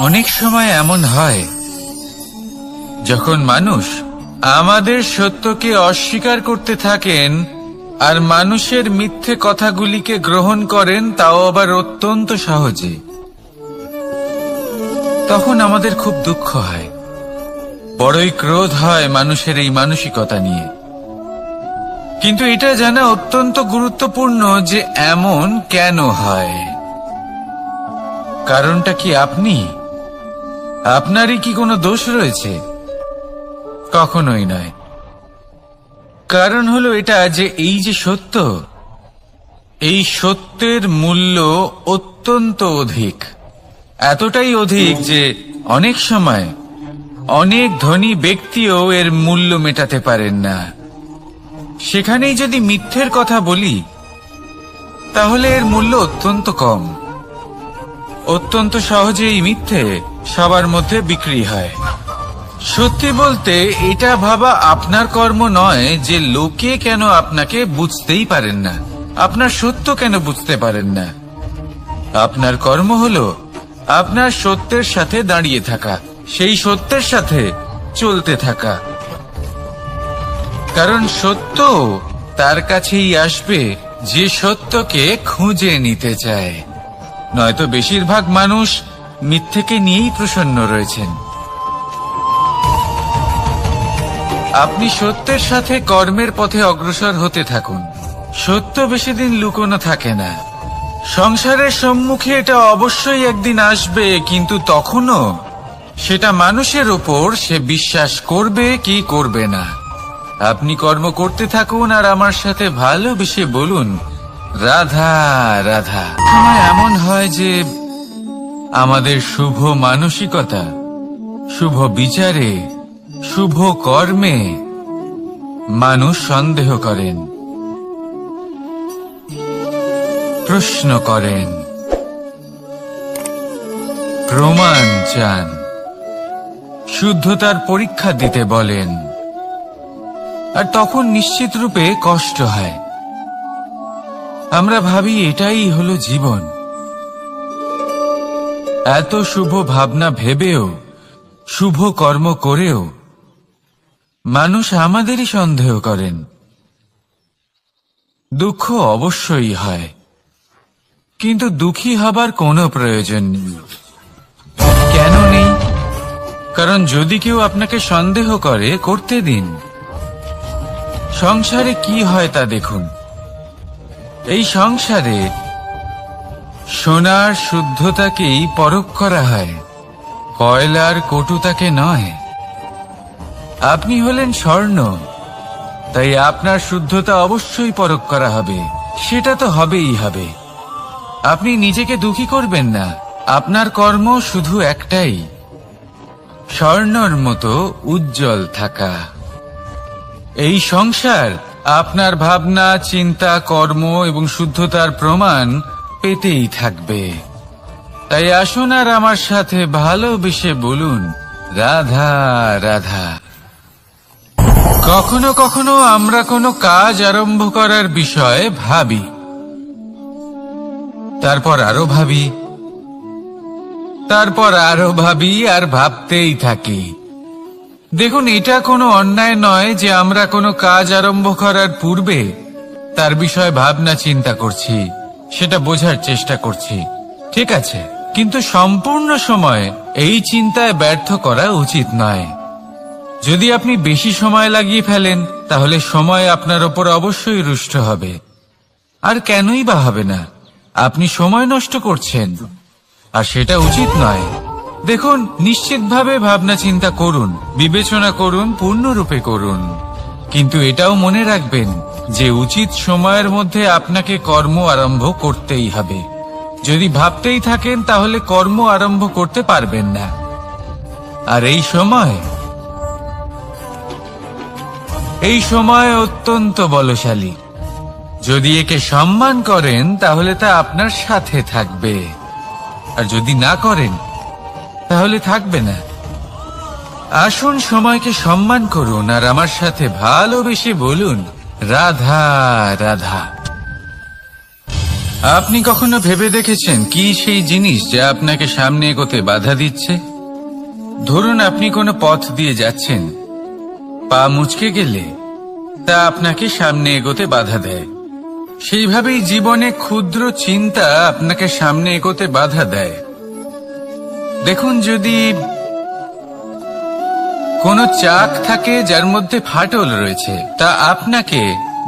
অনেক সময় এমন হয় যখন মানুষ আমাদের সত্যকে অস্বীকার করতে থাকেন আর মানুষের মিথ্যে কথাগুলিকে গ্রহণ করেন, তাও আবার অত্যন্ত সহজে। তখন আমাদের খুব দুঃখ হয়, বড়ই ক্রোধ হয় মানুষের এই মানসিকতা নিয়ে। কিন্তু এটা জানা অত্যন্ত গুরুত্বপূর্ণ যে এমন কেন হয়। কারণটা কি আপনারই কি কোনো দোষ রয়েছে? কখনোই নয়। কারণ হলো এটা যে এই যে সত্য, এই সত্যের মূল্য অত্যন্ত অধিক, এতটাই অধিক যে অনেক সময় অনেক ধনী ব্যক্তিও এর মূল্য মেটাতে পারেন না। সেখানেই যদি মিথ্যের কথা বলি, তাহলে এর মূল্য অত্যন্ত কম। অত্যন্ত সহজেই মিথ্যে সবার মধ্যে বিক্রি হয়। সত্যি বলতে এটা ভাবা আপনার কর্ম নয় যে লোকে কেন আপনাকে বুঝতেই পারেন না, আপনার সত্য কেন বুঝতে পারেন না। আপনার কর্ম হলো আপনার সত্যের সাথে দাঁড়িয়ে থাকা, সেই সত্যের সাথে চলতে থাকা। কারণ সত্য তার কাছেই আসবে যে সত্যকে খুঁজে নিতে চায়। নয়তো বেশিরভাগ মানুষ মিথ্যেকে নিয়েই প্রসন্ন রয়েছেন। আপনি সত্যের সাথে কর্মের পথে অগ্রসর হতে থাকুন। সত্য বেশি দিন লুকোনো থাকে না। সংসারের সম্মুখে এটা অবশ্যই একদিন আসবে, কিন্তু তখনও সেটা মানুষের উপর সে বিশ্বাস করবে কি করবে না। আপনি কর্ম করতে থাকুন আর আমার সাথে ভালোবেসে বলুন, রাধা রাধা। সময় এমন হয় যে আমাদের শুভ মানসিকতা, শুভ বিচারে, শুভ কর্মে মানুষ সন্দেহ করেন, প্রশ্ন করেন, প্রমাণ চান, শুদ্ধতার পরীক্ষা দিতে বলেন। আর তখন নিশ্চিত রূপে কষ্ট হয়। আমরা ভাবি এটাই হলো জীবন। এত শুভ ভাবনা ভেবেও, শুভ কর্ম করেও মানুষ আমাদেরই সন্দেহ করেন। দুঃখ অবশ্যই হয়, কিন্তু দুঃখী হবার কোনো প্রয়োজন নেই। কেন নেই? কারণ যদি কেউ আপনাকে সন্দেহ করে, করতে দিন। সংসারে কি হয় তা দেখুন। এই সংসারে সোনার শুদ্ধতাকেই পরখ করা হয়, কয়লার কটুতাকে নয়। আপনি হলেন স্বর্ণ, তাই আপনার শুদ্ধতা অবশ্যই পরখ করা হবে। সেটা তো হবেই হবে। আপনি নিজেকে দুঃখী করবেন না। আপনার কর্ম শুধু একটাই, স্বর্ণর মতো উজ্জ্বল থাকা। এই সংসার আপনার ভাবনা, চিন্তা, কর্ম এবং শুদ্ধতার প্রমাণ পেতেই থাকবে। তাই আসুন আর আমার সাথে ভালোবেসে বলুন, রাধা রাধা। কখনো কখনো আমরা কোনো কাজ আরম্ভ করার বিষয়ে ভাবি, তারপর আরো ভাবি, তারপর আরো ভাবি, আর ভাবতেই থাকি। দেখুন, এটা কোনো অন্যায় নয় যে আমরা কোনো কাজ আরম্ভ করার পূর্বে তার বিষয়ে ভাবনা চিন্তা করছি, সেটা বোঝার চেষ্টা করছি। ঠিক আছে, কিন্তু সম্পূর্ণ সময় এই চিন্তায় ব্যর্থ করা উচিত নয়। যদি আপনি বেশি সময় লাগিয়ে ফেলেন, তাহলে সময় আপনার ওপর অবশ্যই রুষ্ট হবে। আর কেনই বা হবে না? আপনি সময় নষ্ট করছেন, আর সেটা উচিত নয়। দেখুন, নিশ্চিতভাবে ভাবনা চিন্তা করুন, বিবেচনা করুন, পূর্ণরূপে করুন। কিন্তু এটাও মনে রাখবেন যে উচিত সময়ের মধ্যে আপনাকে কর্ম আরম্ভ করতেই হবে। যদি ভাবতেই থাকেন, তাহলে কর্ম আরম্ভ করতে পারবেন না। আর এই সময় অত্যন্ত বলশালী। যদি একে সম্মান করেন, তাহলে তা আপনার সাথে থাকবে, আর যদি না করেন, তাহলে থাকবে না। আসুন সময়কে সম্মান করুন আর আমার সাথে ভালোবেসে বলুন, রাধা রাধা। আপনি কখনো ভেবে দেখেছেন কি সেই জিনিস যা আপনাকে সামনে এগোতে বাধা দিচ্ছে? ধরুন আপনি কোনো পথ দিয়ে যাচ্ছেন, পা মুচকে গেলে তা আপনাকে সামনে এগোতে বাধা দেয়। সেইভাবেই জীবনে ক্ষুদ্র চিন্তা আপনাকে সামনে এগোতে বাধা দেয়। দেখুন, যদি কোনো চাক থাকে যার মধ্যে ফাটল রয়েছে, তা আপনাকে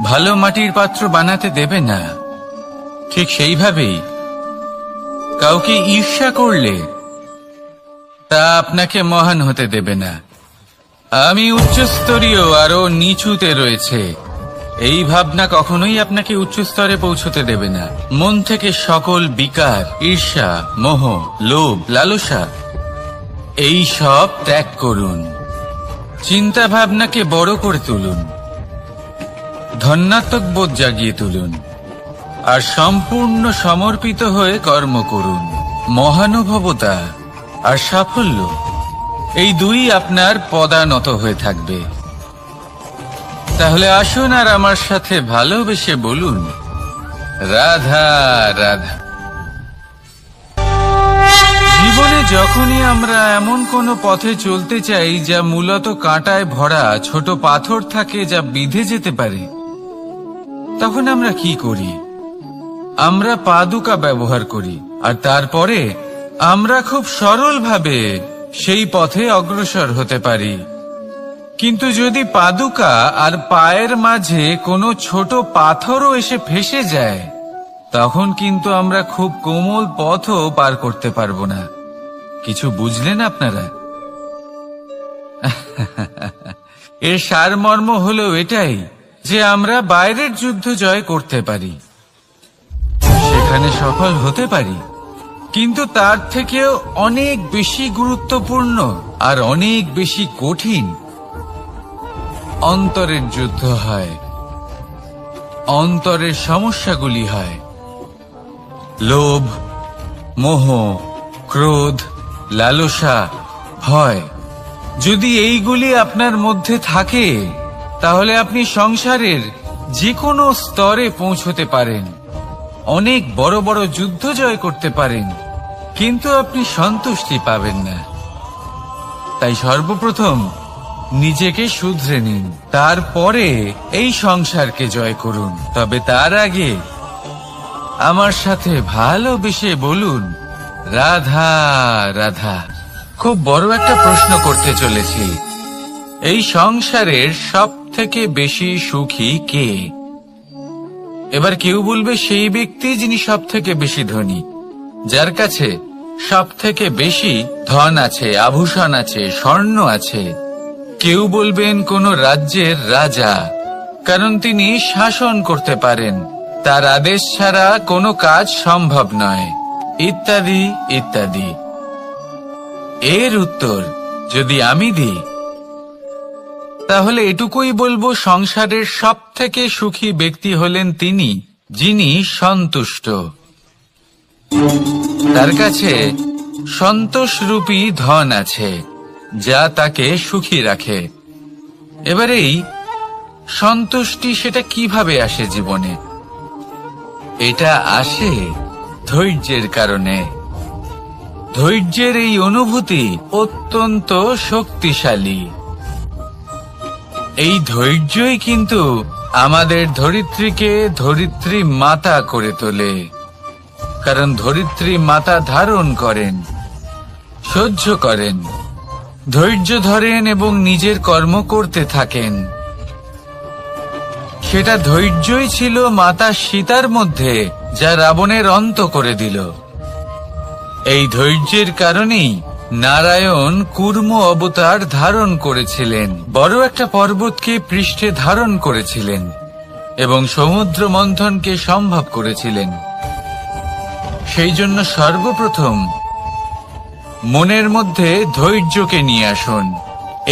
ভালো মাটির পাত্র বানাতে দেবে না। ঠিক সেইভাবেই কাউকে ঈর্ষা করলে তা আপনাকে মহান হতে দেবে না। আমি উচ্চস্তরীয় আরো নিচুতে রয়েছে, এই ভাবনা কখনোই আপনাকে উচ্চ স্তরে পৌঁছতে দেবে না। মন থেকে সকল বিকার, ঈর্ষা, মোহ, লোভ, লালসা এই সব ত্যাগ করুন। চিন্তা ভাবনাকে বড় করে তুলুন, ধন্যাত্মক বোধ জাগিয়ে তুলুন, আর সম্পূর্ণ সমর্পিত হয়ে কর্ম করুন। মহানুভবতা আর সাফল্য এই দুই আপনার পদানত হয়ে থাকবে। তাহলে আসুন আর আমার সাথে ভালোবেসে বলুন, রাধা রাধা। জীবনে যখনই আমরা এমন কোনো পথে চলতে চাই যা মূলত কাঁটায় ভরা ছোট পাথর থাকে যা বিঁধে যেতে পারে, তখন আমরা কি করি? আমরা পাদুকা ব্যবহার করি, আর তারপরে আমরা খুব সরলভাবে সেই পথে অগ্রসর হতে পারি। কিন্তু যদি পাদুকা আর পায়ের মাঝে কোনো ছোট পাথরও এসে ফেসে যায়, তখন কিন্তু আমরা খুব কোমল পথও পার করতে পারবো না। কিছু বুঝলেন আপনারা? এর সারমর্ম হলো এটাই যে আমরা বাইরের যুদ্ধ জয় করতে পারি, সেখানে সফল হতে পারি, কিন্তু তার থেকেও অনেক বেশি গুরুত্বপূর্ণ আর অনেক বেশি কঠিন অন্তরের যুদ্ধ হয়, অন্তরের সমস্যাগুলি হয়। লোভ, মোহ, ক্রোধ, লালসা, ভয়, যদি এইগুলি আপনার মধ্যে থাকে, তাহলে আপনি সংসারের যে কোনো স্তরে পৌঁছতে পারেন, অনেক বড় বড় যুদ্ধ জয় করতে পারেন, কিন্তু আপনি সন্তুষ্টি পাবেন না। তাই সর্বপ্রথম নিজেকে শুধরে নিন, তারপরে এই সংসারকে জয় করুন। তবে তার আগে আমার সাথে ভালোবেসে বলুন, রাধা রাধা। খুব বড় একটা প্রশ্ন করতে চলেছি, এই সংসারের সব থেকে বেশি সুখী কে? এবার কেউ বলবে সেই ব্যক্তি যিনি সব থেকে বেশি ধনী, যার কাছে সব থেকে বেশি ধন আছে, আভূষণ আছে, স্বর্ণ আছে। কেউ বলবেন কোন রাজ্যের রাজা, কারণ তিনি শাসন করতে পারেন, তার আদেশ ছাড়া কোনো কাজ সম্ভব নয়, ইত্যাদি ইত্যাদি। এর উত্তর যদি আমি দিই, তাহলে এটুকুই বলবো, সংসারের সব থেকে সুখী ব্যক্তি হলেন তিনি যিনি সন্তুষ্ট। তার কাছে সন্তোষরূপী ধন আছে, যা তাকে সুখী রাখে। এবার এই সন্তুষ্টি সেটা কিভাবে আসে জীবনে? এটা আসে ধৈর্যের কারণে। ধৈর্যের এই অনুভূতি অত্যন্ত শক্তিশালী। এই ধৈর্যই কিন্তু আমাদের ধরিত্রীকে ধরিত্রী মাতা করে তোলে, কারণ ধরিত্রী মাতা ধারণ করেন, সহ্য করেন, ধৈর্য ধরেন এবং নিজের কর্ম করতে থাকেন। সেটা ধৈর্যই ছিল মাতা সীতার মধ্যে, যা রাবণের অন্ত করে দিল। এই ধৈর্যের কারণেই নারায়ণ কুর্ম অবতার ধারণ করেছিলেন, বড় একটা পর্বতকে পৃষ্ঠে ধারণ করেছিলেন এবং সমুদ্র মন্থনকে সম্ভব করেছিলেন। সেই জন্য সর্বপ্রথম মনের মধ্যে ধৈর্যকে নিয়ে আসুন।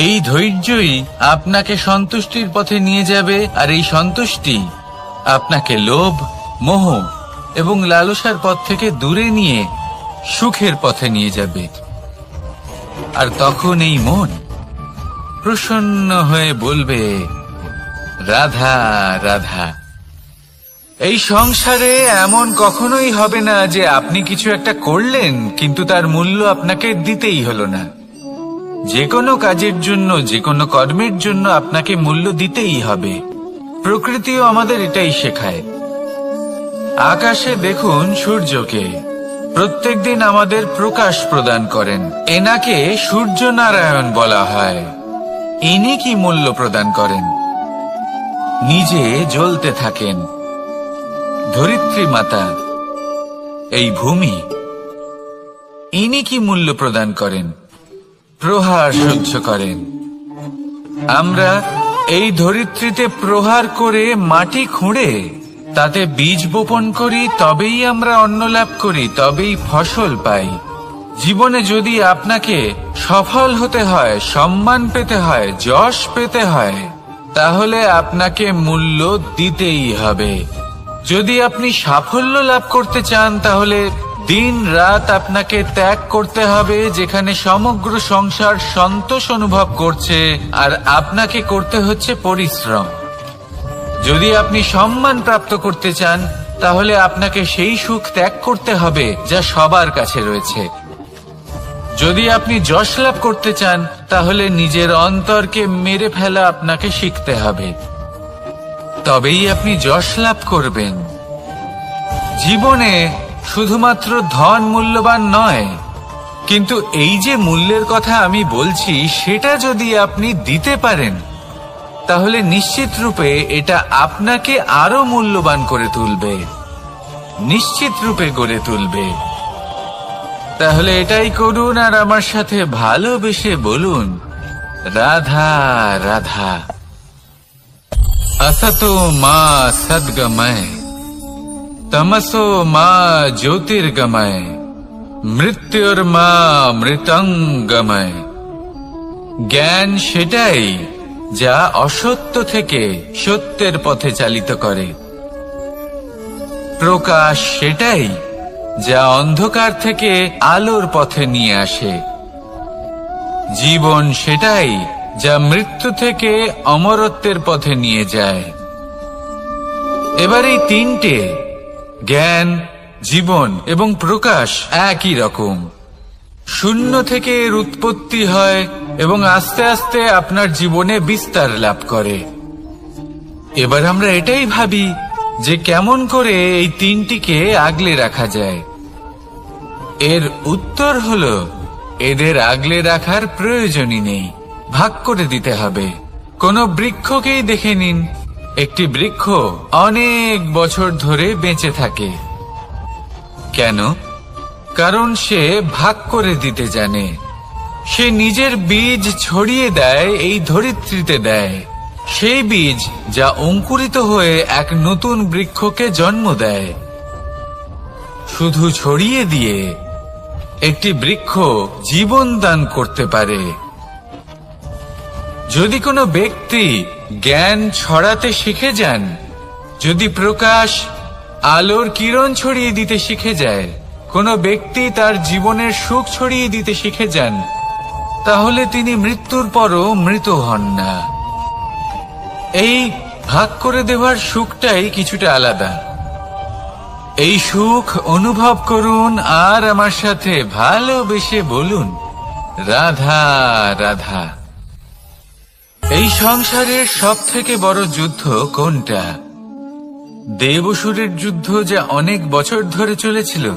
এই ধৈর্যই আপনাকে সন্তুষ্টির পথে নিয়ে যাবে, আর এই সন্তুষ্টি আপনাকে লোভ, মোহ এবং লালসার পথ থেকে দূরে নিয়ে সুখের পথে নিয়ে যাবে। আর তখন এই মন প্রসন্ন হয়ে বলবে, রাধা রাধা। এই সংসারে এমন কখনোই হবে না যে আপনি কিছু একটা করলেন কিন্তু তার মূল্য আপনাকে দিতেই হলো না। যে কোনো কাজের জন্য, যে কোনো কর্মের জন্য আপনাকে মূল্য দিতেই হবে। প্রকৃতিও আমাদের এটাই শেখায়। আকাশে দেখুন সূর্যকে, প্রত্যেকদিন আমাদের প্রকাশ প্রদান করেন। এনাকে সূর্য নারায়ণ বলা হয়। ইনি কি মূল্য প্রদান করেন? নিজে জ্বলতে থাকেন। ধরিত্রী মাতা, এই ভূমি, ইনি কি মূল্য প্রদান করেন? প্রহার সহ্য করেন। আমরা এই ধরিত্রীতে প্রহার করে মাটি খুঁড়ে তাতে বীজ বপন করি, তবেই আমরা অন্ন লাভ করি, তবেই ফসল পাই। জীবনে যদি আপনাকে সফল হতে হয়, সম্মান পেতে হয়, যশ পেতে হয়, তাহলে আপনাকে মূল্য দিতেই হবে। যদি আপনি সাফল্য লাভ করতে চান, তাহলে দিন রাত আপনাকে ত্যাগ করতে হবে, যেখানে সমগ্র সংসার সন্তোষ অনুভব করছে আর আপনাকে করতে হচ্ছে পরিশ্রম। যদি আপনি সম্মান প্রাপ্ত করতে চান, তাহলে আপনাকে সেই সুখ ত্যাগ করতে হবে যা সবার কাছে রয়েছে। যদি আপনি যশ লাভ করতে চান, তাহলে নিজের অন্তরকে মেরে ফেলা আপনাকে শিখতে হবে, তবেই আপনি যশ লাভ করবেন। জীবনে শুধুমাত্র ধন মূল্যবান নয়, কিন্তু এই যে মূল্যের কথা আমি বলছি, সেটা যদি আপনি দিতে পারেন, তাহলে নিশ্চিত রূপে এটা আপনাকে আরো মূল্যবান করে তুলবে, নিশ্চিত রূপে গড়ে তুলবে। তাহলে এটাই করুন আর আমার সাথে ভালোবেসে বলুন, রাধা রাধা। असतो मा सद्गमय, तमसो मा ज्योतिर्गमय, मृत्युर्मा মৃতঙ্গময়। জ্ঞান সেটাই যা অসত্য থেকে সত্যের পথে চালিত করে। প্রকাশ সেটাই যা অন্ধকার থেকে আলোর পথে নিয়ে আসে। জীবন সেটাই যা মৃত্যু থেকে অমরত্বের পথে নিয়ে যায়। এবার এই তিনটে, জ্ঞান, জীবন এবং প্রকাশ, একই রকম। শূন্য থেকে এর উৎপত্তি হয় এবং আস্তে আস্তে আপনার জীবনে বিস্তার লাভ করে। এবার আমরা এটাই ভাবি যে কেমন করে এই তিনটিকে আগলে রাখা যায়। এর উত্তর হলো, এদের আগলে রাখার প্রয়োজনই নেই, ভাগ করে দিতে হবে। কোন বৃক্ষকেই দেখে নিন, একটি বৃক্ষ অনেক বছর ধরে বেঁচে থাকে। কেন? কারণ সে ভাগ করে দিতে জানে। সে নিজের বীজ ছড়িয়ে দেয়, এই ধরিত্রীতে দেয়। সেই বীজ যা অঙ্কুরিত হয়ে এক নতুন বৃক্ষকে জন্ম দেয়। শুধু ছড়িয়ে দিয়ে একটি বৃক্ষ জীবন দান করতে পারে। যদি কোনো ব্যক্তি জ্ঞান ছড়াতে শিখে যান, যদি প্রকাশ, আলোর কিরণ ছড়িয়ে দিতে শিখে যায়, কোনো ব্যক্তি তার জীবনের সুখ ছড়িয়ে দিতে শিখে যান, তাহলে তিনি মৃত্যুর পরও মৃত হন না। এই ভাগ করে দেওয়ার সুখটাই কিছুটা আলাদা। এই সুখ অনুভব করুন আর আমার সাথে ভালোবেসে বলুন, রাধা রাধা। এই সংসারের সব থেকে বড় যুদ্ধ কোনটা? দেব-অসুরের যুদ্ধ যা অনেক বছর ধরে চলেছিল,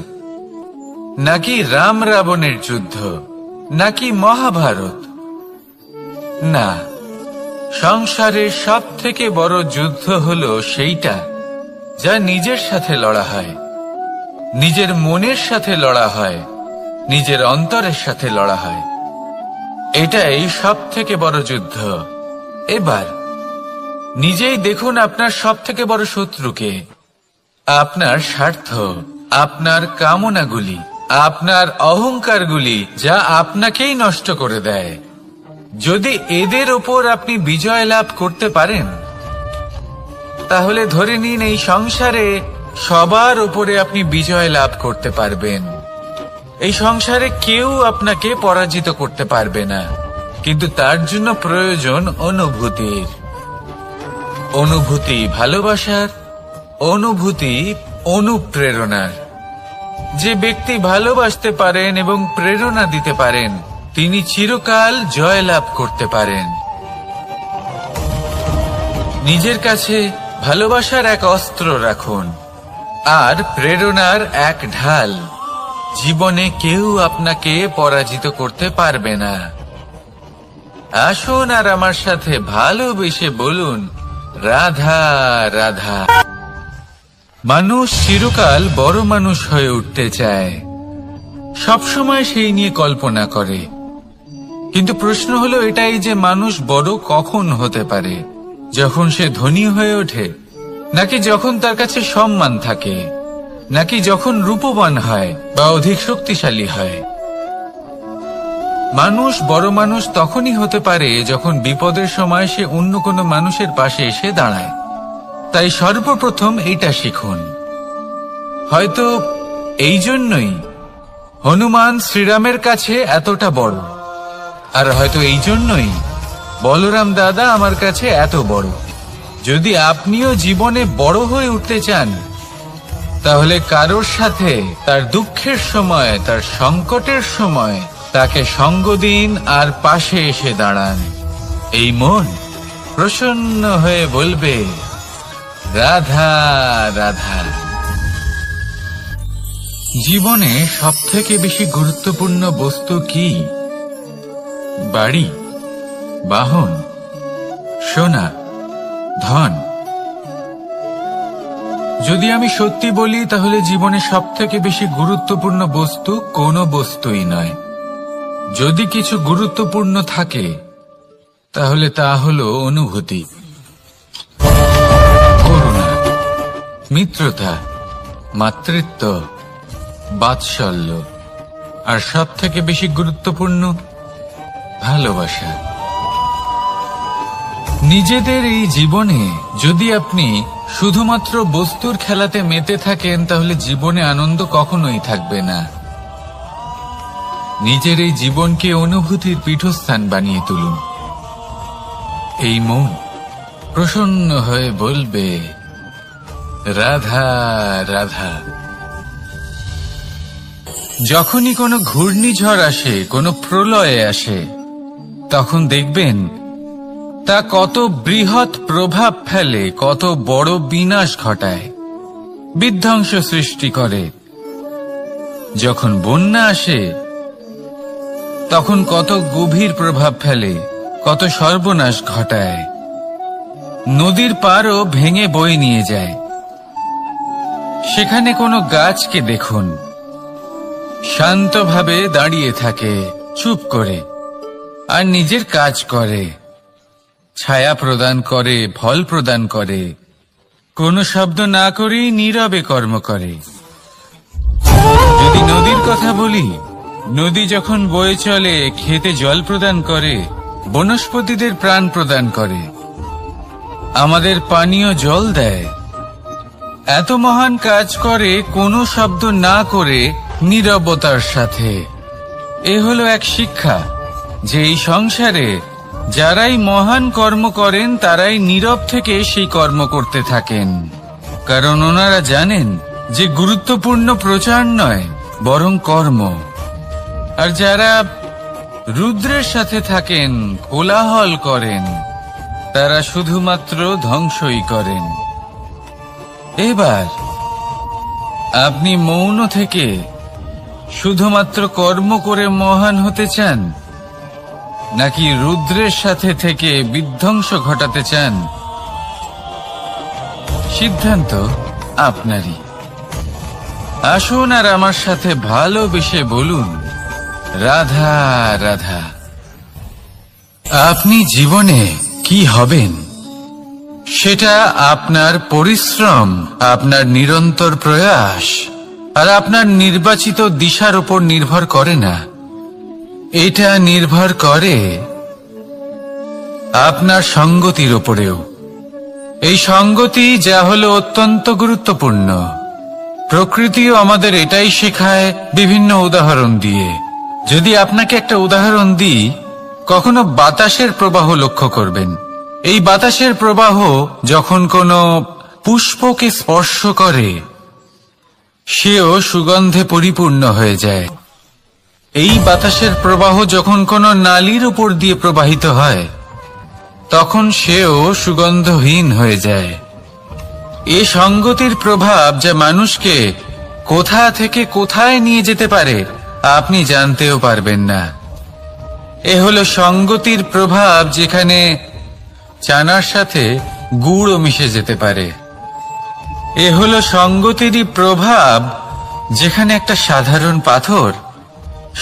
নাকি রাম রাবণের যুদ্ধ, নাকি মহাভারত? না, সংসারের সব থেকে বড় যুদ্ধ হলো সেইটা যা নিজের সাথে লড়া হয়, নিজের মনের সাথে লড়া হয়, নিজের অন্তরের সাথে লড়া হয়। এটাই সব থেকে বড় যুদ্ধ। এবার নিজেই দেখুন আপনার সব থেকে বড় শত্রুকে। আপনার স্বার্থ, আপনার কামনাগুলি, আপনার অহংকারগুলি, যা আপনাকেই নষ্ট করে দেয়। যদি এদের ওপর আপনি বিজয় লাভ করতে পারেন, তাহলে ধরে নিন এই সংসারে সবার উপরে আপনি বিজয় লাভ করতে পারবেন। এই সংসারে কেউ আপনাকে পরাজিত করতে পারবে না, কিন্তু তার জন্য প্রয়োজন অনুভূতির। অনুভূতি ভালোবাসার, অনুভূতি অনুপ্রেরণার। যে ব্যক্তি ভালোবাসতে পারেন এবং প্রেরণা দিতে পারেন তিনি চিরকাল জয়লাভ করতে পারেন। নিজের কাছে ভালোবাসার এক অস্ত্র রাখুন আর প্রেরণার এক ঢাল। জীবনে কেউ আপনাকে পরাজিত করতে পারবে না। আসুন আর আমার সাথে ভালোবেসে বলুন, রাধা রাধা। মানুষ চিরকাল বড় মানুষ হয়ে উঠতে চায়, সবসময় সেই নিয়ে কল্পনা করে। কিন্তু প্রশ্ন হলো এটাই যে মানুষ বড় কখন হতে পারে? যখন সে ধনী হয়ে ওঠে, নাকি যখন তার কাছে সম্মান থাকে, নাকি যখন রূপবান হয় বা অধিক শক্তিশালী হয়? মানুষ বড় মানুষ তখনই হতে পারে যখন বিপদের সময় সে অন্য কোনো মানুষের পাশে এসে দাঁড়ায়। তাই সর্বপ্রথম এটা শিখুন। হয়তো এই জন্যই হনুমান শ্রীরামের কাছে এতটা বড়, আর হয়তো এই জন্যই বলরাম দাদা আমার কাছে এত বড়। যদি আপনিও জীবনে বড় হয়ে উঠতে চান, তাহলে কারোর সাথে তার দুঃখের সময়, তার সংকটের সময় তাকে সঙ্গ দিন আর পাশে এসে দাঁড়ান। এই মন প্রসন্ন হয়ে বলবে, রাধা রাধা। জীবনে সবথেকে বেশি গুরুত্বপূর্ণ বস্তু কি? বাড়ি, বাহন, সোনা, ধন? যদি আমি সত্যি বলি তাহলে জীবনে সবথেকে বেশি গুরুত্বপূর্ণ বস্তু কোনো বস্তুই নয়। যদি কিছু গুরুত্বপূর্ণ থাকে তাহলে তা হলো অনুভূতি, করুণা, মিত্রতা, মাতৃত্ব, বাৎসল্য, আর সবথেকে বেশি গুরুত্বপূর্ণ ভালোবাসা। নিজেদের এই জীবনে যদি আপনি শুধুমাত্র বস্তুর খেলাতে মেতে থাকেন তাহলে জীবনে আনন্দ কখনোই থাকবে না। নিজের এই জীবনকে অনুভূতির পীঠস্থান বানিয়ে তুলুন। এই মন প্রসন্ন হয়ে বলবে, রাধা রাধা। যখনই কোনো ঘূর্ণিঝড় আসে, কোনো প্রলয়ে আসে, তখন দেখবেন তা কত বৃহৎ প্রভাব ফেলে, কত বড় বিনাশ ঘটায়, বিধ্বংস সৃষ্টি করে। যখন বন্যা আসে তখন কত গভীর প্রভাব ফেলে, কত সর্বনাশ ঘটায়। নদীর পাড়ও ভেঙে বয়ে নিয়ে যায়। সেখানে কোনো গাছকে দেখুন, শান্তভাবে দাঁড়িয়ে থাকে, চুপ করে, আর নিজের কাজ করে, ছায়া প্রদান করে, ফল প্রদান করে, কোনো শব্দ না করেই নীরবে কর্ম করে। যদি নদীর কথা বলি, নদী যখন বয়ে চলে খেতে জল প্রদান করে, বনস্পতিদের প্রাণ প্রদান করে, আমাদের পানীয় জল দেয়। এত মহান কাজ করে কোনো শব্দ না করে, নীরবতার সাথে। এ হলো এক শিক্ষা যে এই সংসারে যারাই মহান কর্ম করেন তারাই নীরব থেকে সেই কর্ম করতে থাকেন, কারণ ওনারা জানেন যে গুরুত্বপূর্ণ প্রচার নয় বরং কর্ম। আর যারা রুদ্রের সাথে থাকেন, কোলাহল করেন, তারা শুধুমাত্র ধ্বংসই করেন। এবার আপনি মৌন থেকে শুধুমাত্র কর্ম করে মহান হতে চান, নাকি রুদ্রের সাথে থেকে বিধ্বংস ঘটাতে চান? সিদ্ধান্ত আপনারই। আসুন আর আমার সাথে ভালোবেসে বলুন, রাধা রাধা। আপনি জীবনে কি হবেন সেটা আপনার পরিশ্রম, আপনার নিরন্তর প্রয়াস আর আপনার নির্বাচিত দিশার উপর নির্ভর করে না। এটা নির্ভর করে আপনার সঙ্গতির উপরেও। এই সঙ্গতি যা হলো অত্যন্ত গুরুত্বপূর্ণ। প্রকৃতিও আমাদের এটাই শেখায় বিভিন্ন উদাহরণ দিয়ে। যদি আপনাকে একটা উদাহরণ দিই, কখনো বাতাসের প্রবাহ লক্ষ্য করবেন। এই বাতাসের প্রবাহ যখন কোনো পুষ্পকে স্পর্শ করে সেও সুগন্ধে পরিপূর্ণ হয়ে যায়। এই বাতাসের প্রবাহ যখন কোনো নালীর উপর দিয়ে প্রবাহিত হয় তখন সেও সুগন্ধহীন হয়ে যায়। এ সঙ্গতির প্রভাব যা মানুষকে কোথা থেকে কোথায় নিয়ে যেতে পারে আপনি জানতেও পারবেন না। এ হলো সঙ্গতির প্রভাব, যেখানে চানার সাথে গুড়ও মিশে যেতে পারে। এ হলো সঙ্গতিরই প্রভাব, যেখানে একটা সাধারণ পাথর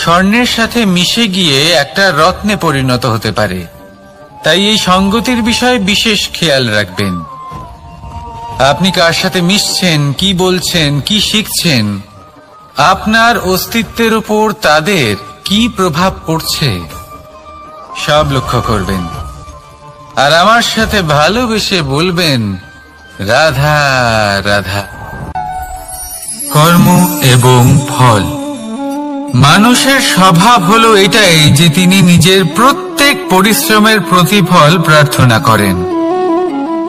স্বর্ণের সাথে মিশে গিয়ে একটা রত্নে পরিণত হতে পারে। তাই এই সঙ্গতির বিষয়ে বিশেষ খেয়াল রাখবেন। আপনি কার সাথে মিশছেন, কি বলছেন, কি শিখছেন, আপনার অস্তিত্বের উপর তাদের কি প্রভাব পড়ছে সব লক্ষ্য করবেন। আর আমার সাথে ভালোবেসে বলবেন, রাধা রাধা। কর্ম এবং ফল। মানুষের স্বভাব হলো এটাই যে তিনি নিজের প্রত্যেক পরিশ্রমের প্রতিফল প্রার্থনা করেন।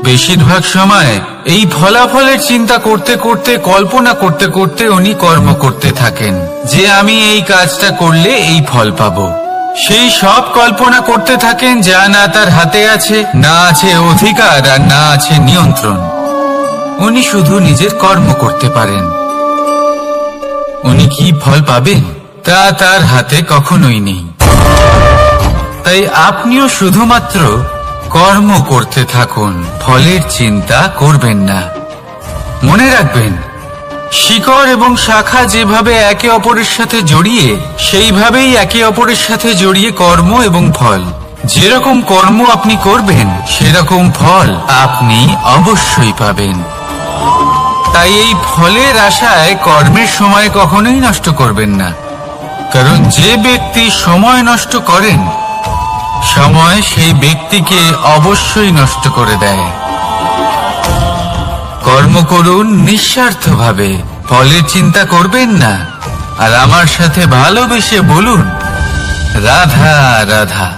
বেশিরভাগ সময় এই ফলাফলের চিন্তা করতে করতে, কল্পনা করতে করতে উনি কর্ম করতে থাকেন যে আমি এই কাজটা করলে এই ফল পাবো। সেই সব কল্পনা করতে থাকেন যা না তার হাতে আছে, না আছে অধিকার, আর না আছে নিয়ন্ত্রণ। উনি শুধু নিজের কর্ম করতে পারেন। উনি কি ফল পাবেন তা তার হাতে কখনোই নেই। তাই আপনিও শুধুমাত্র কর্ম করতে থাকুন, ফলের চিন্তা করবেন না। মনে রাখবেন, শিকড় এবং শাখা যেভাবে একে অপরের সাথে জড়িয়ে, সেইভাবেই একে অপরের সাথে জড়িয়ে কর্ম এবং ফল। যেরকম কর্ম আপনি করবেন সেরকম ফল আপনি অবশ্যই পাবেন। তাই এই ফলের আশায় কর্মের সময় কখনোই নষ্ট করবেন না, কারণ যে ব্যক্তি সময় নষ্ট করেন সময় সেই ব্যক্তিকে অবশ্যই নষ্ট করে দেয়। কর্ম করুন নিঃস্বার্থভাবে, ফলের চিন্তা করবেন না। আর আমার সাথে ভালোবেসে বলুন, রাধা রাধা।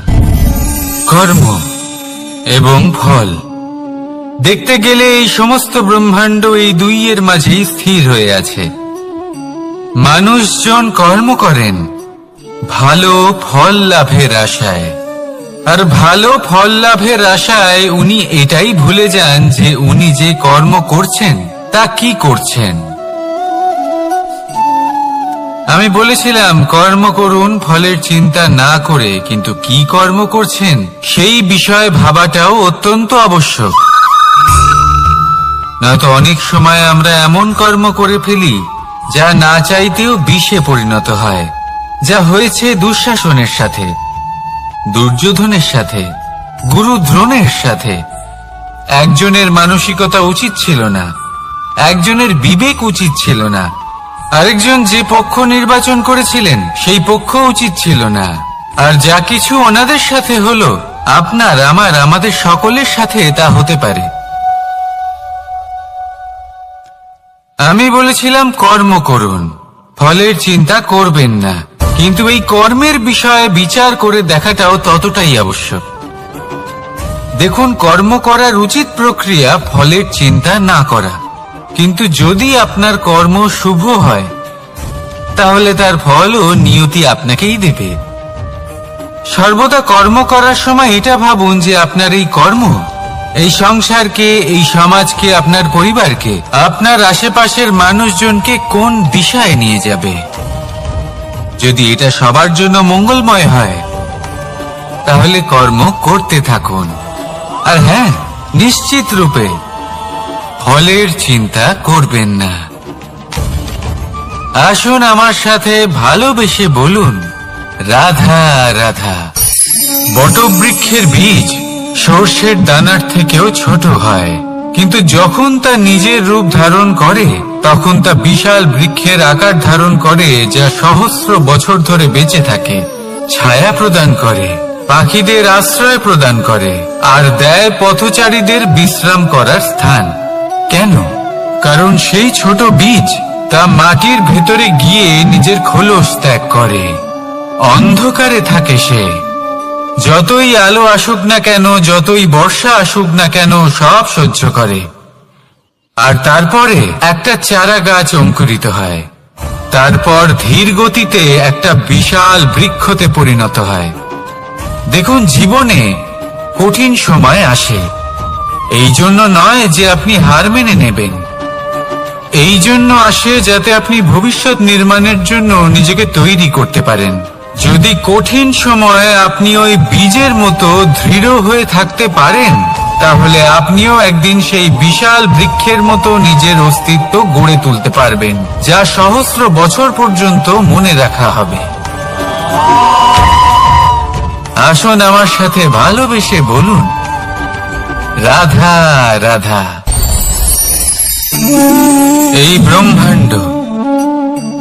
কর্ম এবং ফল। দেখতে গেলে এই সমস্ত ব্রহ্মাণ্ড এই দুইয়ের মাঝেই স্থির হয়ে আছে। মানুষজন কর্ম করেন ভালো ফল লাভের আশায়, আর ভালো ফল লাভের আশায় উনি এটাই ভুলে যান যে উনি যে কর্ম করছেন তা কি করছেন। আমি বলেছিলাম কর্ম করুন ফলের চিন্তা না করে, কিন্তু কি কর্ম করছেন সেই বিষয়ে ভাবাটাও অত্যন্ত আবশ্যক। নয়তো অনেক সময় আমরা এমন কর্ম করে ফেলি যা না চাইতেও বিষে পরিণত হয়, যা হয়েছে দুঃশাসনের সাথে, দুর্যোধনের সাথে, গুরু দ্রোণের সাথে। একজনের মানসিকতা উচিত ছিল না, একজনের বিবেক উচিত ছিল না, আরেকজন যে পক্ষ নির্বাচন করেছিলেন সেই পক্ষ উচিত ছিল না। আর যা কিছু ওনাদের সাথে হলো, আপনার, আমার, আমাদের সকলের সাথে তা হতে পারে। আমি বলেছিলাম কর্ম করুন, ফলের চিন্তা করবেন না, কিন্তু এই কর্মের বিষয়ে বিচার করে দেখাটাও ততটাই আবশ্যক। দেখুন, কর্ম করার উচিত প্রক্রিয়া ফলের চিন্তা না করা, কিন্তু যদি আপনার কর্ম শুভ হয় তাহলে তার ফলও নিয়তি আপনাকেই দেবে। সর্বদা কর্ম করার সময় এটা ভাবুন যে আপনার এই কর্ম এই সংসারকে, এই সমাজকে, আপনার পরিবারকে, আপনার আশেপাশের মানুষজনকে কোন দিশায় নিয়ে যাবে। যদি এটা সবার জন্য মঙ্গলময় হয় তাহলে কর্ম করতে থাকুন। আর হ্যাঁ, নিশ্চিত রূপে ফলের চিন্তা করবেন না। আসুন আমার সাথে ভালোবেসে বলুন, রাধা রাধা। বটবৃক্ষের বীজ সর্ষের দানার থেকেও ছোট হয়, কিন্তু যখন তা নিজের রূপ ধারণ করে তখন তা বিশাল বৃক্ষের আকার ধারণ করে, যা সহস্র বছর ধরে বেঁচে থাকে, ছায়া প্রদান করে, পাখিদের আশ্রয় প্রদান করে, আর দেয় পথচারীদের বিশ্রাম করার স্থান। কেন? কারণ সেই ছোট বীজ তা মাটির ভেতরে গিয়ে নিজের খোলস ত্যাগ করে। অন্ধকারে থাকে সে, যতই আলো আসুক না কেন, যতই বর্ষা আসুক না কেন, সব সহ্য করে। আর তারপরে একটা চারা গাছ অঙ্কুরিত হয়, তারপর ধীর গতিতে একটা বিশাল বৃক্ষতে পরিণত হয়। দেখুন, জীবনে কঠিন সময় আসে, এই জন্য নয় যে আপনি হার মেনে নেবেন, এই জন্য আসে যাতে আপনি ভবিষ্যৎ নির্মাণের জন্য নিজেকে তৈরি করতে পারেন। যদি কঠিন সময়ে আপনি ওই বীজের মতো দৃঢ় হয়ে থাকতে পারেন, তাহলে আপনিও একদিন সেই বিশাল বৃক্ষের মতো নিজের অস্তিত্ব গড়ে তুলতে পারবেন, যা সহস্র বছর পর্যন্ত মনে রাখা হবে। আসুন আমার সাথে ভালোবেসে বলুন, রাধা রাধা।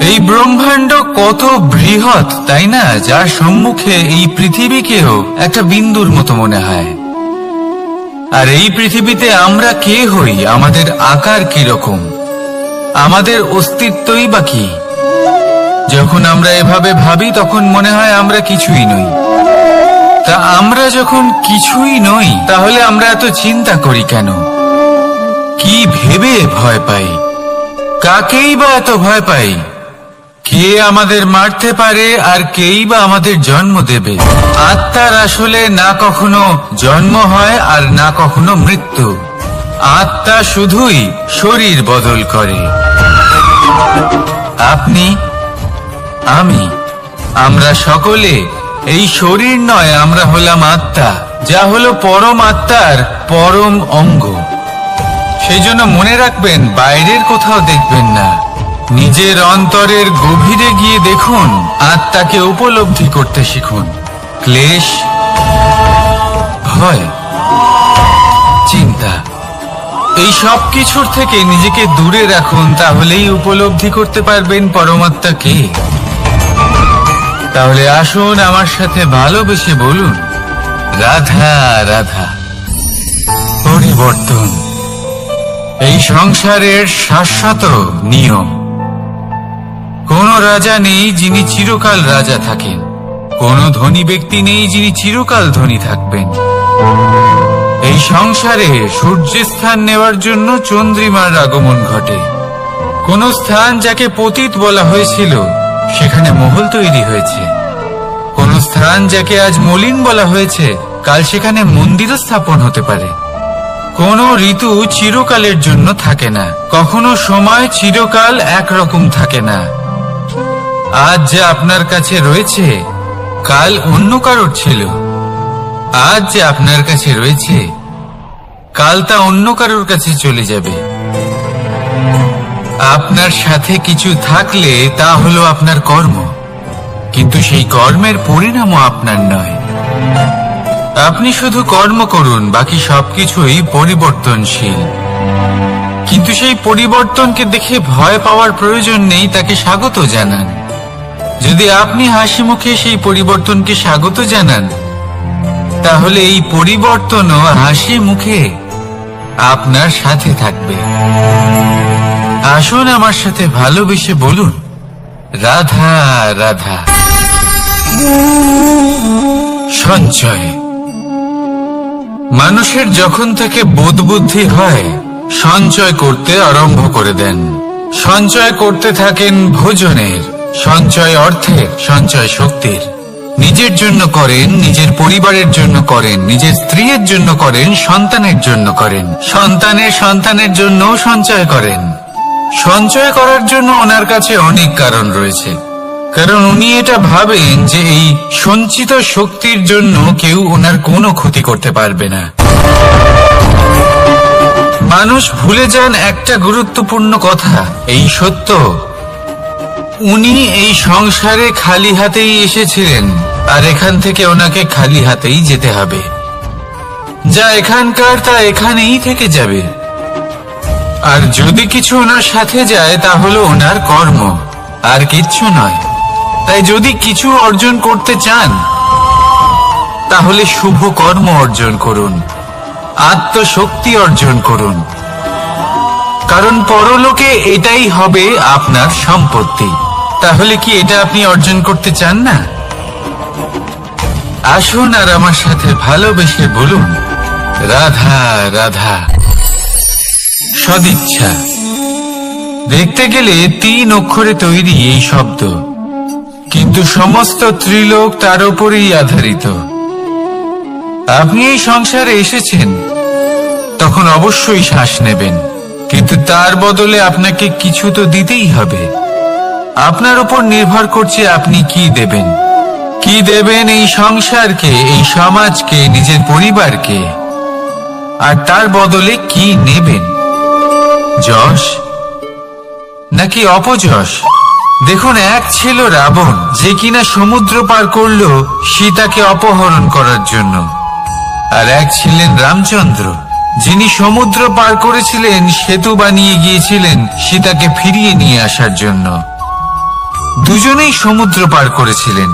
এই ব্রহ্মাণ্ড কত বৃহৎ, তাই না? যার সম্মুখে এই পৃথিবীকেও একটা বিন্দুর মতো মনে হয়। আর এই পৃথিবীতে আমরা কে হই, আমাদের আকার কিরকম, আমাদের অস্তিত্বই বা কি? যখন আমরা এভাবে ভাবি তখন মনে হয় আমরা কিছুই নই। তা আমরা যখন কিছুই নই, তাহলে আমরা এত চিন্তা করি কেন? কি ভেবে ভয় পাই? কাকেই বা এত ভয় পাই? কে আমাদের মারতে পারে আর কেই বা আমাদের জন্ম দেবে? আত্মার আসলে না কখনো জন্ম হয় আর না কখনো মৃত্যু। আত্মা শুধুই শরীর বদল করে। আপনি, আমি, আমরা সকলে এই শরীর নয়, আমরা হলাম আত্মা, যা হলো পরম আত্মার পরম অঙ্গ। সেই জন্য মনে রাখবেন, বাইরের কোথাও দেখবেন না, নিজের অন্তরের গভীরে গিয়ে দেখুন, আত্মাকে উপলব্ধি করতে শিখুন। ক্লেশ, ভয়, চিন্তা, এই সব কিছুর থেকে নিজেকে দূরে রাখুন, তাহলেই উপলব্ধি করতে পারবেন পরমাত্মাকে। তাহলে আসুন আমার সাথে ভালোবেসে বলুন, রাধা রাধা। পরিবর্তন এই সংসারের শাশ্বত নিয়ম। কোন রাজা নেই যিনি চিরকাল রাজা থাকেন, কোন ধনী ব্যক্তি নেই যিনি চিরকাল ধনী থাকবেন। এই সংসারে সূর্যের স্থান নেওয়ার জন্য চন্দ্রিমার আগমন ঘটে। কোন স্থান যাকে পতিত বলা হয়েছিল, সেখানে মহল তৈরি হয়েছে। কোন স্থান যাকে আজ মলিন বলা হয়েছে, কাল সেখানে মন্দিরও স্থাপন হতে পারে। কোন ঋতু চিরকালের জন্য থাকে না, কখনো সময় চিরকাল একরকম থাকে না। আজ যা আপনার কাছে রয়েছে, কাল অন্য কারোর ছিল। আজ যে আপনার কাছে রয়েছে, কাল তা অন্য কারোর কাছে চলে যাবে। আপনার সাথে কিছু থাকলে তা হলো আপনার কর্ম, কিন্তু সেই কর্মের পরিণামও আপনার নয়। আপনি শুধু কর্ম করুন, বাকি সবকিছুই পরিবর্তনশীল। কিন্তু সেই পরিবর্তনকে দেখে ভয় পাওয়ার প্রয়োজন নেই, তাকে স্বাগত জানান। যদি আপনি হাসি মুখে সেই পরিবর্তনকে স্বাগত জানান, তাহলে এই পরিবর্তনও হাসি মুখে আপনার সাথে থাকবে। আসুন আমার সাথে ভালোবেসে বলুন, রাধা রাধা। সঞ্চয় মানুষের যখন থেকে বোধ বুদ্ধি হয়, সঞ্চয় করতে আরম্ভ করে দেন। সঞ্চয় করতে থাকেন ভোজনের, সঞ্চয় অর্থের, সঞ্চয় শক্তির। নিজের জন্য করেন, নিজের পরিবারের জন্য করেন, নিজের স্ত্রীর জন্য করেন, সন্তানের জন্য করেন, সন্তানের সন্তানের জন্য সঞ্চয় করেন। সঞ্চয় করার জন্য ওনার কাছে অনেক কারণ রয়েছে, কারণ উনি এটা ভাবেন যে এই সঞ্চিত শক্তির জন্য কেউ ওনার কোনো ক্ষতি করতে পারবে না। মানুষ ভুলে যান একটা গুরুত্বপূর্ণ কথা, এই সত্য, উনি এই সংসারে খালি হাতেই এসেছিলেন, আর এখান থেকে ওনাকে খালি হাতেই যেতে হবে। যা এখানকার তা এখানেই থেকে যাবে। আর যদি কিছু ওনার সাথে যায়, তা হলো ওনার কর্ম, আর কিচ্ছু নয়। তাই যদি কিছু অর্জন করতে চান, তাহলে শুভ কর্ম অর্জন করুন, আত্মশক্তি অর্জন করুন, কারণ পরলোকে এটাই হবে আপনার সম্পত্তি। তাহলে কি এটা আপনি অর্জন করতে চান না? আসুন আর আমার সাথে ভালোবেসে বলুন, রাধা রাধা। সদিচ্ছা। দেখতে গেলে 3 অক্ষরে তৈরি এই শব্দ, কিন্তু সমস্ত ত্রিলোক তার উপরেই আধারিত। আপনি এই সংসারে এসেছেন, তখন অবশ্যই শ্বাস নেবেন, কিন্তু তার বদলে আপনাকে কিছু তো দিতেই হবে। আপনার উপর নির্ভর করছে আপনি কি দেবেন। কি দেবেন এই সংসারকে, এই সমাজকে, নিজের পরিবারকে, আর তার বদলে কি নেবেন? যশ নাকি অপযশ? দেখুন, এক ছিল রাবণ, যে কিনা সমুদ্র পার করল সীতাকে অপহরণ করার জন্য, আর এক ছিলেন রামচন্দ্র, যিনি সমুদ্র পার করেছিলেন, সেতু বানিয়ে গিয়েছিলেন সীতাকে ফিরিয়ে নিয়ে আসার জন্য। দুজনেই সমুদ্র পার করেছিলেন,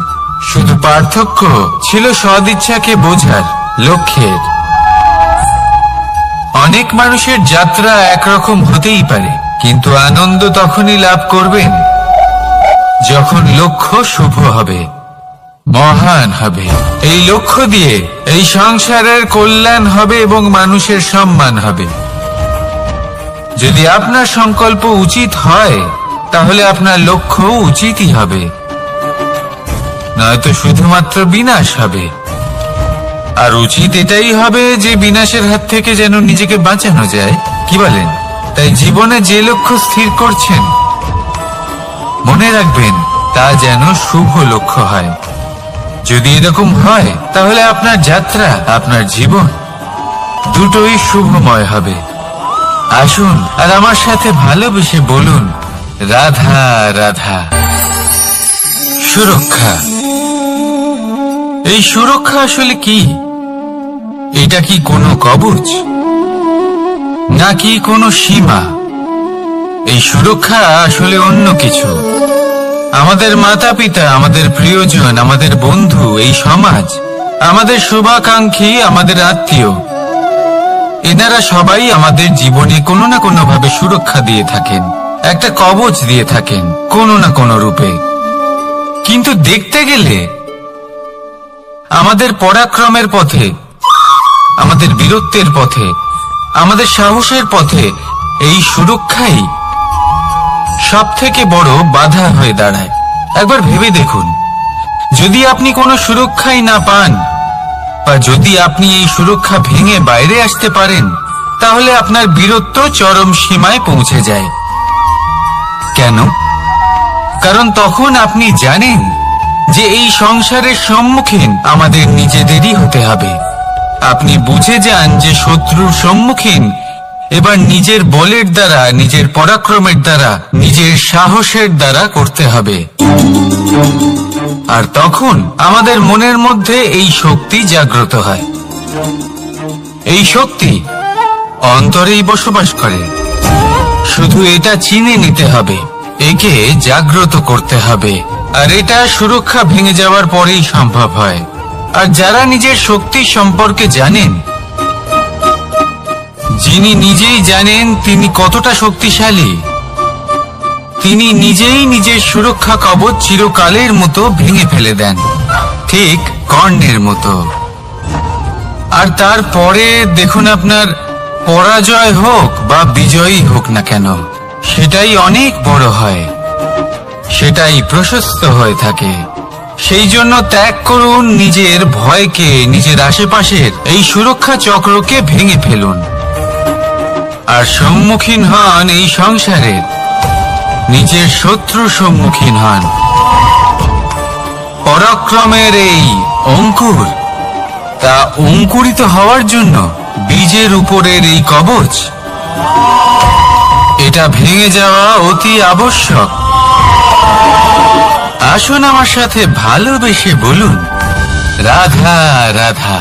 শুধু পার্থক্য ছিল সদিচ্ছাকে বোঝার, লক্ষ্যের। অনেক মানুষের যাত্রা একরকম হতেই পারে, কিন্তু আনন্দ তখনই লাভ করবেন যখন লক্ষ্য শুভ হবে, মহান হবে। এই লক্ষ্য দিয়ে এই সংসারের কল্যাণ হবে এবং মানুষের সম্মান হবে। যদি আপনার সংকল্প উচিত হয়, তাহলে আপনার লক্ষ্য উচিতই হবে, নয়তো শুধুমাত্র বিনাশ হবে। আর উচিত এটাই হবে যে বিনাশের হাত থেকে যেন নিজেকে বাঁচানো যায়, কি বলেন? তাই জীবনে যে লক্ষ্য স্থির করছেন, মনে রাখবেন তা যেন শুভ লক্ষ্য হয়। যদি এরকম হয়, তাহলে আপনার যাত্রা, আপনার জীবন দুটোই শুভময় হবে। আসুন আর আমার সাথে ভালোবেসে বলুন, রাধা রাধা। সুরক্ষা। এই সুরক্ষা আসলে কি? এটা কি কোনো কবচ নাকি কোনো সীমা? এই সুরক্ষা আসলে অন্য কিছু। আমাদের মাতা পিতা, আমাদের প্রিয়জন, আমাদের বন্ধু, এই সমাজ, আমাদের শুভাকাঙ্ক্ষী, আমাদের আত্মীয়, এনারা সবাই আমাদের জীবনে কোনো না কোনো ভাবে সুরক্ষা দিয়ে থাকেন, একটা কবচ দিয়ে থাকেন কোনো না কোনো রূপে। কিন্তু দেখতে গেলে আমাদের পরাক্রমের পথে, আমাদের বীরত্বের পথে, আমাদের সাহসের পথে এই সুরক্ষাই সব থেকে বড় বাধা হয়ে দাঁড়ায়। একবার ভেবে দেখুন, যদি আপনি কোনো সুরক্ষাই না পান, বা যদি আপনি এই সুরক্ষা ভেঙে বাইরে আসতে পারেন, তাহলে আপনার বীরত্ব চরম সীমায় পৌঁছে যায়। কেন? কারণ তখন আপনি জানেন যে এই সংসারের সম্মুখীন আমাদের নিজেদেরই হতে হবে। আপনি বুঝে যান যে শত্রুর সম্মুখীন এবার নিজের বলের দ্বারা, নিজের পরাক্রমের দ্বারা, নিজের সাহসের দ্বারা করতে হবে। আর তখন আমাদের মনের মধ্যে এই শক্তি জাগ্রত হয়। এই শক্তি অন্তরেই বসবাস করে, শুধু এটা চিনে নিতে হবে, একে জাগ্রত করতে হবে। আর এটা সুরক্ষা ভেঙে যাওয়ার পরেই সম্ভব হয়। আর যারা নিজের শক্তি সম্পর্কে জানেন, যিনি নিজেই জানেন তিনি কতটা শক্তিশালী, তিনি নিজেই নিজের সুরক্ষা কবচ চিরকালের মতো ভেঙে ফেলে দেন, ঠিক কর্ণের মতো। আর তারপরে দেখুন, আপনার পরাজয় হোক বা বিজয়ী হোক না কেন, সেটাই অনেক বড় হয়, সেটাই প্রশস্ত হয়ে থাকে। সেই জন্য ত্যাগ করুন নিজের ভয়কে, নিজের আশেপাশের এই সুরক্ষা চক্রকে ভেঙে ফেলুন, আর সম্মুখীন হন এই সংসারের নিজের শত্রু সম্মুখীন হন। পরাক্রমের এই অঙ্কুর, তা অঙ্কুরিত হওয়ার জন্য বীজের উপরের এই কবচ, এটা ভেঙে যাওয়া অতি আবশ্যক। আসুন আমার সাথে ভালোবেসে বলুন, রাধা রাধা।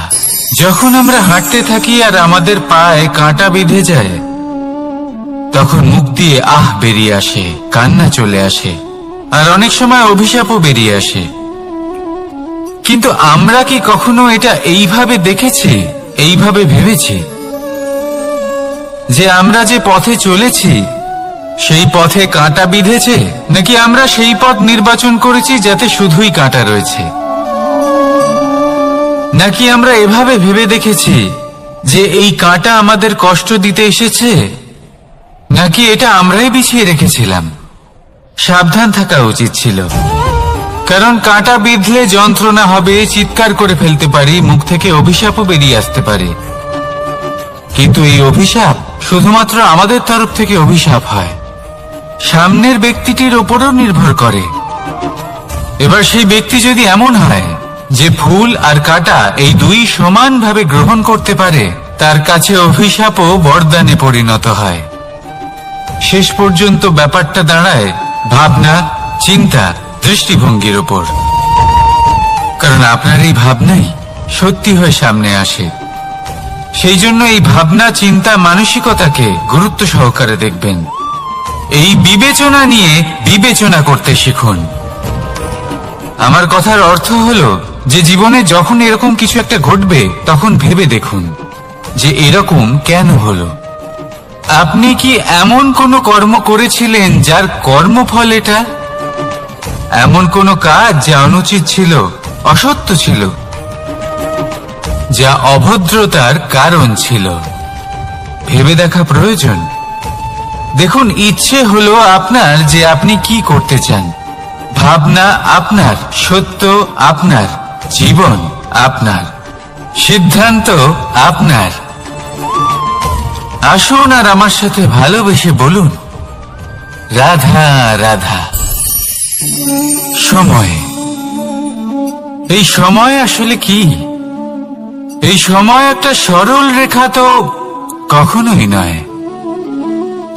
যখন আমরা হাঁটতে থাকি আর আমাদের পায়ে কাঁটা বিঁধে যায়, তখন মুখ দিয়ে আহ বেরিয়ে আসে, কান্না চলে আসে, আর অনেক সময় অভিশাপও বেরিয়ে আসে। কিন্তু আমরা কি কখনো এটা এইভাবে দেখেছি, এইভাবে ভেবেছি যে আমরা যে পথে চলেছি সেই পথে কাঁটা বিঁধেছে, নাকি আমরা সেই পথ নির্বাচন করেছি যাতে শুধুই কাঁটা রয়েছে? নাকি আমরা এভাবে ভেবে দেখেছি যে এই কাঁটা আমাদের কষ্ট দিতে এসেছে, নাকি এটা আমরাই বিছিয়ে রেখেছিলাম? সাবধান থাকা উচিত ছিল, কারণ কাঁটা বিঁধলে যন্ত্রণা হবে, চিৎকার করে ফেলতে পারি, মুখ থেকে অভিশাপও বেরিয়ে আসতে পারে। কিন্তু এই অভিশাপ শুধুমাত্র আমাদের তরফ থেকে অভিশাপ হয়, সামনের ব্যক্তিটির ওপরও নির্ভর করে। এবার সেই ব্যক্তি যদি এমন হয় যে ফুল আর কাঁটা এই দুই সমানভাবে গ্রহণ করতে পারে, তার কাছে অভিশাপও বরদানে পরিণত হয়। শেষ পর্যন্ত ব্যাপারটা দাঁড়ায় ভাবনা, চিন্তা, দৃষ্টিভঙ্গির ওপর। কারণ আপনার এই ভাবনাই সত্যি হয়ে সামনে আসে। সেই জন্য এই ভাবনা, চিন্তা, মানসিকতাকে গুরুত্ব সহকারে দেখবেন। এই বিবেচনা নিয়ে বিবেচনা করতে শিখুন। আমার কথার অর্থ হলো যে জীবনে যখন এরকম কিছু একটা ঘটবে, তখন ভেবে দেখুন যে এরকম কেন হলো। আপনি কি এমন কোনো কর্ম করেছিলেন যার কর্মফল এটা? এমন কোনো কাজ যা অনুচিত ছিল, অসত্য ছিল, যা অভদ্রতার কারণ ছিল? ভেবে দেখা প্রয়োজন। দেখুন, ইচ্ছে হলো আপনার যে আপনি কি করতে চান। ভাবনা আপনার, সত্য আপনার, জীবন আপনার, সিদ্ধান্ত আপনার। আসুন আর আমার সাথে ভালোবেসে বলুন, রাধা রাধা। সময়। এই সময় আসলে কি? এই সময় একটা সরল রেখা তো কখনোই নয়।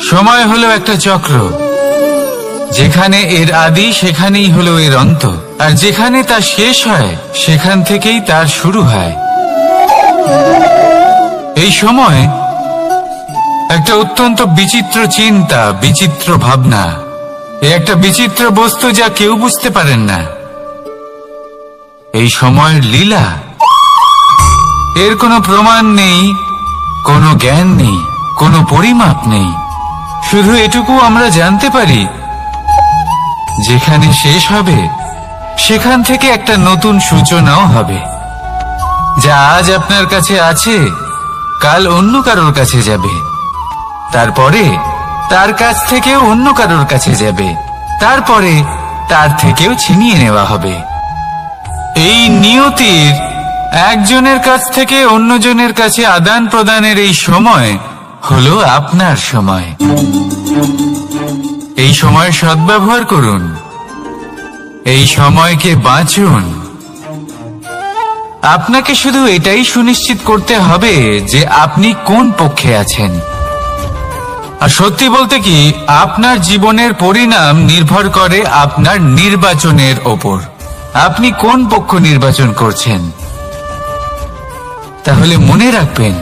সময় হলো একটা চক্র, যেখানে এর আদি সেখানেই হলো এর অন্ত, আর যেখানে তা শেষ হয় সেখান থেকেই তার শুরু হয়। এই সময় একটা অত্যন্ত বিচিত্র চিন্তা, বিচিত্র ভাবনা, একটা বিচিত্র বস্তু যা কেউ বুঝতে পারেন না। এই সময়ের লীলা, এর কোনো প্রমাণ নেই, কোনো জ্ঞান নেই, কোনো পরিমাপ নেই। শুধু এটুকু আমরা জানতে পারি, যেখানে শেষ হবে সেখান থেকে একটা নতুন সূচনাও হবে। যা আজ আপনার কাছে আছে, কাল অন্য কারোর কাছে যাবে, তারপরে তার কাছ থেকেও অন্য কারোর কাছে যাবে, তারপরে তার থেকেও ছিনিয়ে নেওয়া হবে। এই নিয়তির একজনের কাছ থেকে অন্যজনের কাছে আদান প্রদানের এই সময় হলো আপনার সময়। এই সময়ের সদ্ব্যবহার করুন, এই সময়কে বাঁচুন। আপনাকে শুধু এটাই সুনিশ্চিত করতে হবে যে আপনি কোন পক্ষে আছেন। আর সত্যি বলতে কি, আপনার জীবনের পরিণাম নির্ভর করে আপনার নির্বাচনের ওপর। আপনি কোন পক্ষ নির্বাচন করছেন। তাহলে মনে রাখবেন,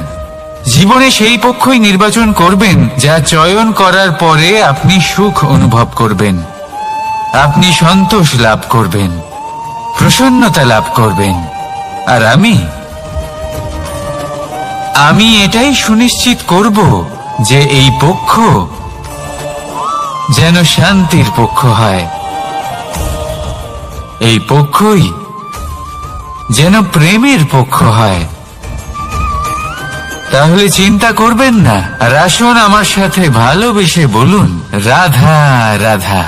জীবনে সেই পক্ষই নির্বাচন করবেন যা চয়ন করার পরে আপনি সুখ অনুভব করবেন, আপনি সন্তোষ লাভ করবেন, প্রসন্নতা লাভ করবেন। আর আমি এটাই সুনিশ্চিত করব যে এই পক্ষ যেন শান্তির পক্ষ হয়, এই পক্ষই যেন প্রেমের পক্ষ হয়। তাহলে চিন্তা করবেন না, আর আসুন আমার সাথে ভালোবেসে বলুন, রাধা রাধা।